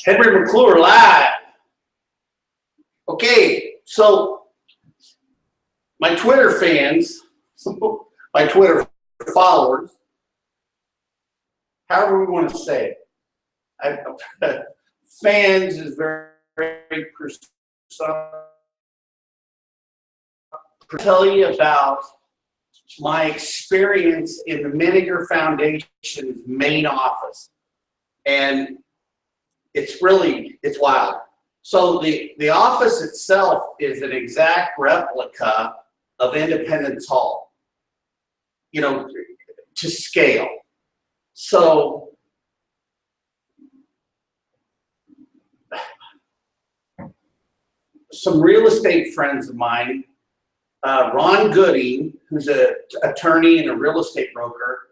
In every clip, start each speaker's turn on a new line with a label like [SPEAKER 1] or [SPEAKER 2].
[SPEAKER 1] Henry McClure live. Okay, so my Twitter fans, my Twitter followers, however we want to say it. Fans is very precise. Tell you about my experience in the Miniger Foundation's main office. And it's wild. So the office itself is an exact replica of Independence Hall, you know, to scale. So some real estate friends of mine, Ron Gooding, who's an attorney and a real estate broker,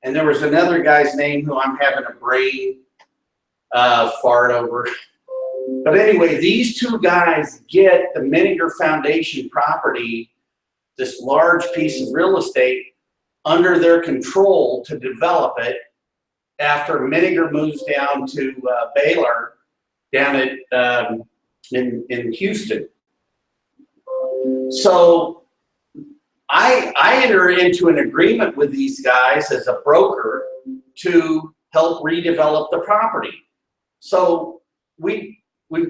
[SPEAKER 1] and there was another guy's name who I'm having a brain fart over. But anyway, these two guys get the Miniger Foundation property, this large piece of real estate, under their control to develop it after Miniger moves down to Baylor, down at in Houston. So I enter into an agreement with these guys as a broker to help redevelop the property. So we've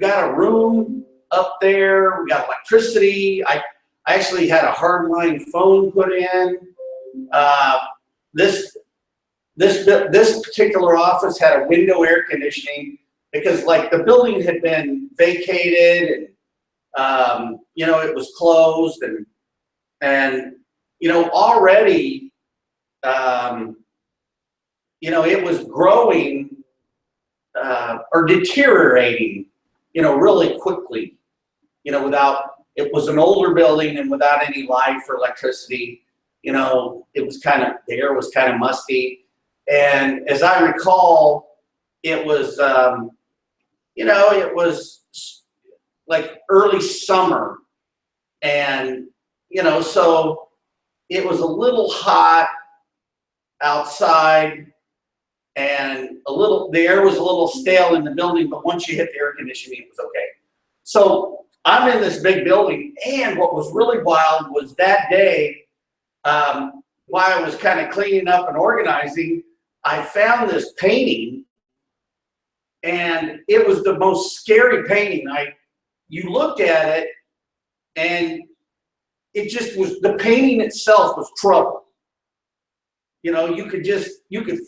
[SPEAKER 1] got a room up there. We got electricity. I actually had a hardline phone put in. This particular office had a window air conditioning because like the building had been vacated and you know, it was closed and you know, already you know, it was growing or deteriorating, you know, really quickly, you know, it was an older building and without any light or electricity, you know, the air was kind of musty. And as I recall, it was, you know, it was like early summer and, you know, so it was a little hot outside and the air was a little stale in the building, but once you hit the air conditioning, it was okay. So I'm in this big building, and what was really wild was that day, while I was kind of cleaning up and organizing, I found this painting, and it was the most scary painting. You looked at it, and it just was, the painting itself was trouble. You know, you could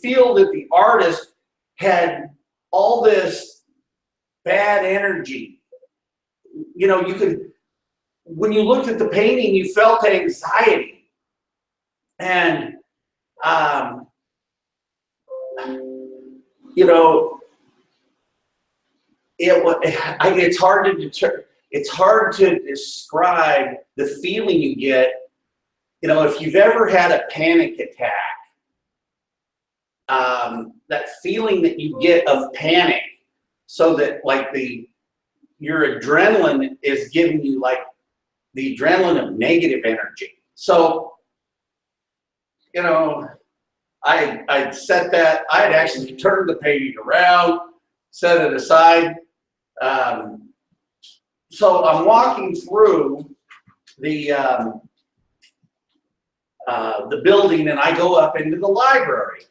[SPEAKER 1] feel that the artist had all this bad energy. You know, when you looked at the painting, you felt anxiety. And, you know, it's hard to describe the feeling you get. You know, if you've ever had a panic attack, that feeling that you get of panic, so that like your adrenaline is giving you like the adrenaline of negative energy. So, you know, I'd set that, I'd actually turned the painting around, set it aside. So I'm walking through the building, and I go up into the library.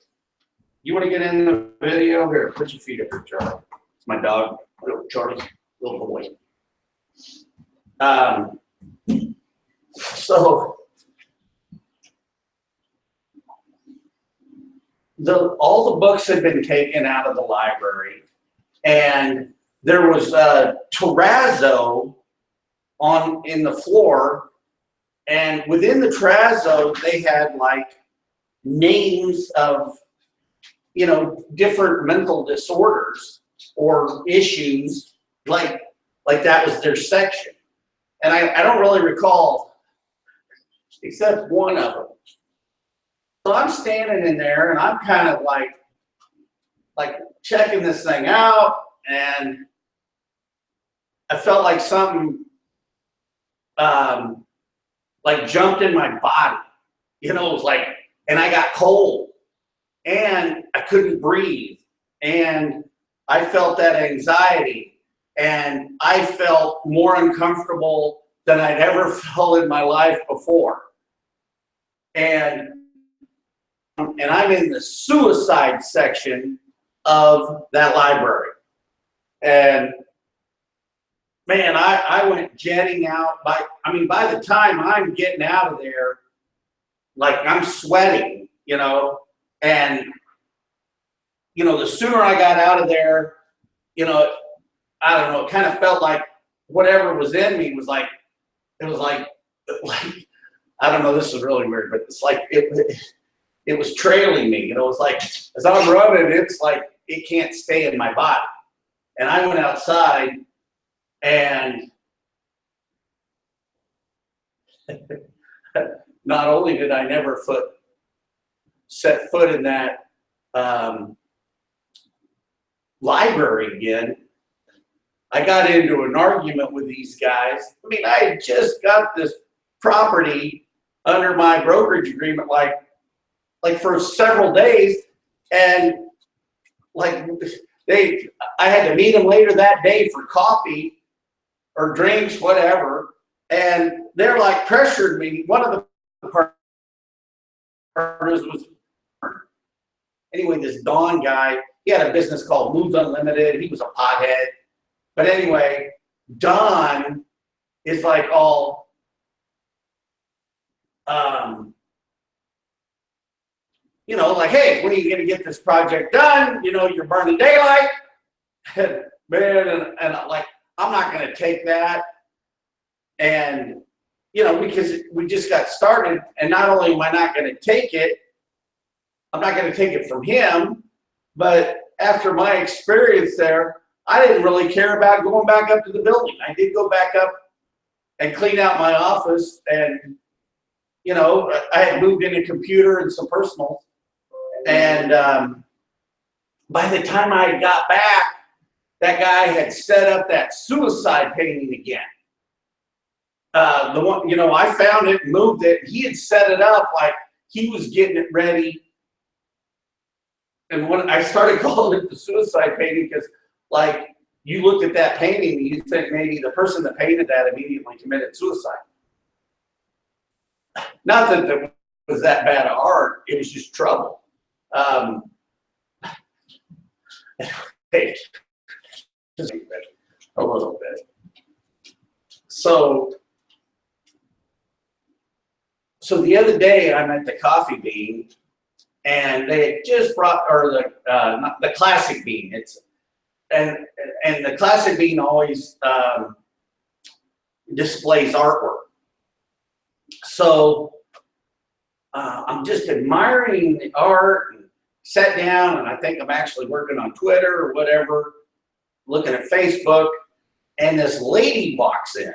[SPEAKER 1] You want to get in the video? Here, put your feet up here, Charlie. It's my dog, little Charlie, little boy. So all the books had been taken out of the library, and there was a terrazzo in the floor, and within the terrazzo they had like names of, you know, different mental disorders or issues, like that was their section. And I don't really recall except one of them. So I'm standing in there and I'm kind of like checking this thing out, and I felt like something like jumped in my body. You know, it was like, and I got cold and I couldn't breathe. And I felt that anxiety, and I felt more uncomfortable than I'd ever felt in my life before. And I'm in the suicide section of that library. And man, I went jetting out by the time I'm getting out of there, like I'm sweating, and the sooner I got out of there, I don't know, it kind of felt like whatever was in me was like, it was like I don't know, this is really weird, but it's like it was trailing me. It's like as I'm running, it's like it can't stay in my body. And I went outside, and not only did I never set foot in that library again, I got into an argument with these guys. I had just got this property under my brokerage agreement, like for several days, and I had to meet them later that day for coffee or drinks, whatever, and they're like pressured me. One of the partners was, anyway, this Don guy, he had a business called Moods Unlimited. He was a pothead. But anyway, Don is like all, like, hey, when are you going to get this project done? You're burning daylight. Man, and like, I'm not going to take that. And, because we just got started, and not only am I not going to take it, I'm not going to take it from him, but after my experience there, I didn't really care about going back up to the building. I did go back up and clean out my office, and, I had moved in a computer and some personals. And by the time I got back, that guy had set up that suicide painting again. The one, I found it, moved it. He had set it up like he was getting it ready. And when I started calling it the suicide painting, because like you looked at that painting and you think maybe the person that painted that immediately committed suicide. Not that it was that bad of art, it was just trouble. A little bit. So the other day I'm at the Coffee Bean, and they had just brought, or the Classic Bean. And the Classic Bean always displays artwork. So I'm just admiring the art, and sat down, and I think I'm actually working on Twitter or whatever, looking at Facebook, and this lady walks in.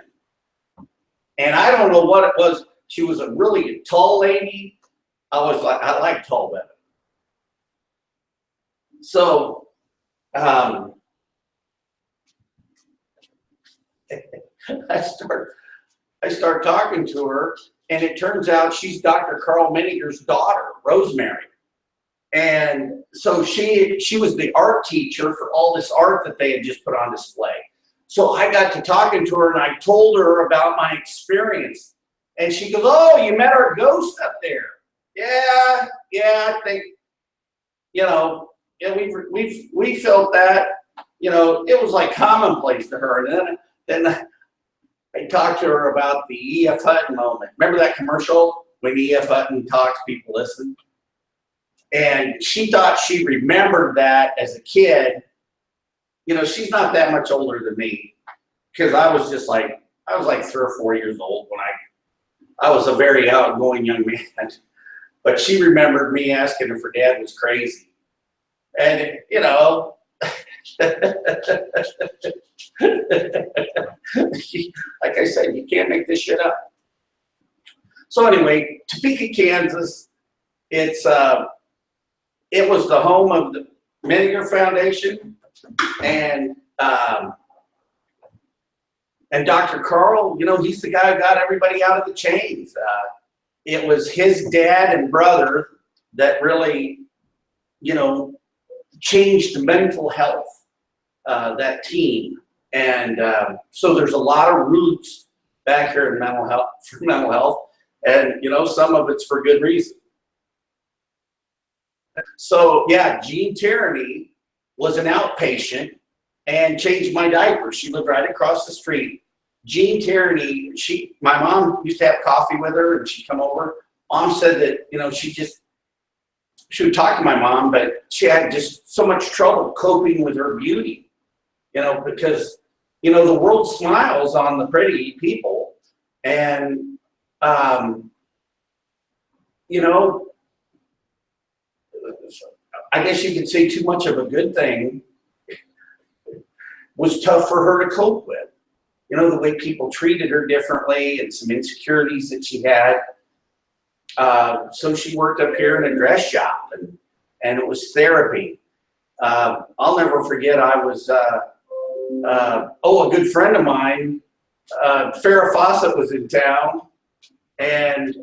[SPEAKER 1] And I don't know what it was. She was a really tall lady. I like tall women. So I start talking to her, and it turns out she's Dr. Carl Miniger's daughter, Rosemary. And so she was the art teacher for all this art that they had just put on display. So I got to talking to her, and I told her about my experience. And she goes, "Oh, you met our ghost up there?" Yeah, I think, yeah, we felt that, it was like commonplace to her. And then I talked to her about the E.F. Hutton moment. Remember that commercial when E.F. Hutton talks, people listen? And she thought she remembered that as a kid. She's not that much older than me, because I was like 3 or 4 years old when I was a very outgoing young man. But she remembered me asking if her dad was crazy. And, like I said, you can't make this shit up. So anyway, Topeka, Kansas, it was the home of the Miniger Foundation, and Dr. Carl, he's the guy who got everybody out of the chains. It was his dad and brother that really, changed mental health that team. And so there's a lot of roots back here in mental health, for mental health. And, you know, some of it's for good reason. So, yeah, Jean Tierney was an outpatient and changed my diaper. She lived right across the street. Jean Tierney, my mom used to have coffee with her, and she'd come over. Mom said that, you know, she would talk to my mom, but she had just so much trouble coping with her beauty, you know, because, you know, the world smiles on the pretty people. And, you know, I guess you could say too much of a good thing was tough for her to cope with. You know, the way people treated her differently and some insecurities that she had. So she worked up here in a dress shop, and it was therapy. I'll never forget, I was, a good friend of mine, Farrah Fawcett, was in town, and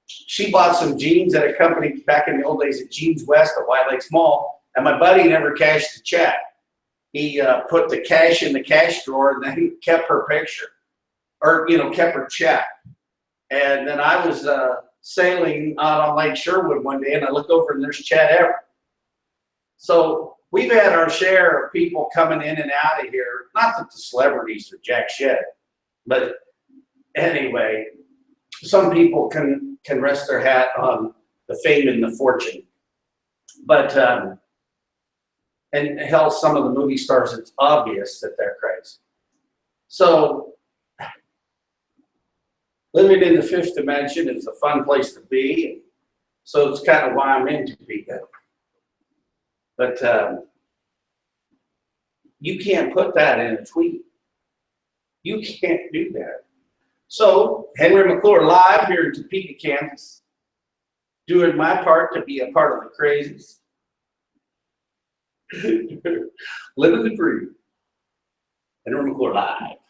[SPEAKER 1] she bought some jeans at a company back in the old days at Jeans West at White Lakes Mall, and my buddy never cashed the check. He put the cash in the cash drawer and then kept her picture, or, you know, kept her check. And then I was sailing out on Lake Sherwood one day, and I looked over and there's Chad Everett. So we've had our share of people coming in and out of here. Not that the celebrities are jack shit, but anyway, some people can rest their hat on the fame and the fortune. But and hell, some of the movie stars, it's obvious that they're crazy. So living in the fifth dimension is a fun place to be. So it's kind of why I'm in Topeka. But you can't put that in a tweet. You can't do that. So Henry McClure live here in Topeka, Kansas, doing my part to be a part of the crazies. Living the dream. Henry McClure live.